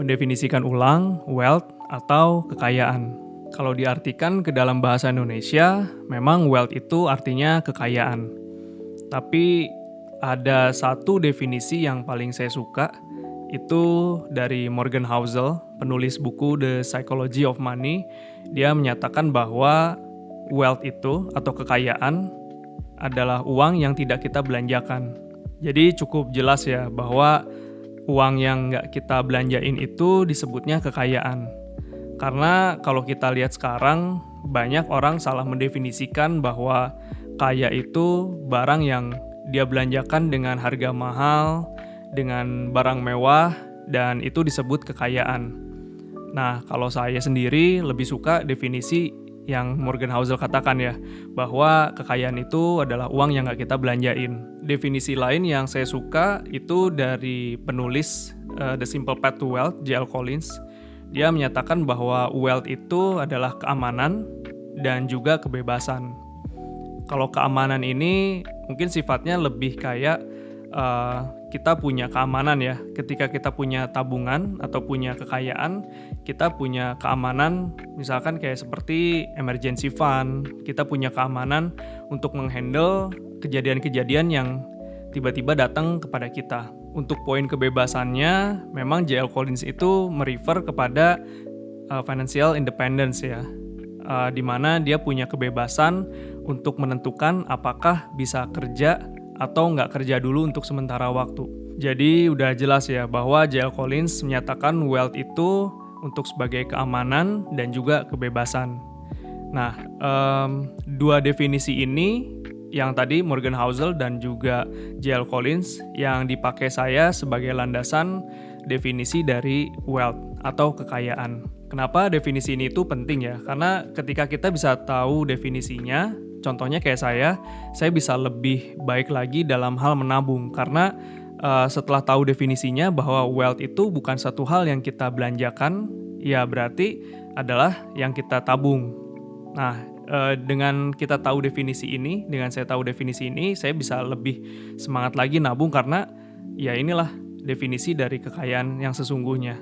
Mendefinisikan ulang wealth atau kekayaan. Kalau diartikan ke dalam bahasa Indonesia, memang wealth itu artinya kekayaan. Tapi ada satu definisi yang paling saya suka, itu dari Morgan Housel, penulis buku The Psychology of Money. Dia menyatakan bahwa wealth itu atau kekayaan adalah uang yang tidak kita belanjakan. Jadi cukup jelas ya bahwa uang yang nggak kita belanjain itu disebutnya kekayaan. Karena kalau kita lihat sekarang, banyak orang salah mendefinisikan bahwa kaya itu barang yang dia belanjakan dengan harga mahal, dengan barang mewah, dan itu disebut kekayaan. Nah, kalau saya sendiri lebih suka definisi yang Morgan Housel katakan ya, bahwa kekayaan itu adalah uang yang nggak kita belanjain. Definisi lain yang saya suka itu dari penulis The Simple Path to Wealth, J.L. Collins. Dia menyatakan bahwa wealth itu adalah keamanan dan juga kebebasan. Kalau keamanan ini mungkin sifatnya lebih kayak kita punya keamanan ya. Ketika kita punya tabungan atau punya kekayaan, kita punya keamanan misalkan kayak seperti emergency fund. Kita punya keamanan untuk menghandle kejadian-kejadian yang tiba-tiba datang kepada kita. Untuk poin kebebasannya, memang J.L. Collins itu merefer kepada financial independence ya, di mana dia punya kebebasan untuk menentukan apakah bisa kerja atau nggak kerja dulu untuk sementara waktu. Jadi udah jelas ya bahwa J.L. Collins menyatakan wealth itu untuk sebagai keamanan dan juga kebebasan. Nah, dua definisi ini yang tadi Morgan Housel dan juga J.L. Collins yang dipakai saya sebagai landasan definisi dari wealth atau kekayaan. Kenapa definisi ini itu penting ya? Karena ketika kita bisa tahu definisinya, contohnya kayak saya bisa lebih baik lagi dalam hal menabung karena setelah tahu definisinya bahwa wealth itu bukan satu hal yang kita belanjakan, ya berarti adalah yang kita tabung. Nah, dengan kita tahu definisi ini, dengan saya tahu definisi ini, saya bisa lebih semangat lagi nabung karena ya inilah definisi dari kekayaan yang sesungguhnya.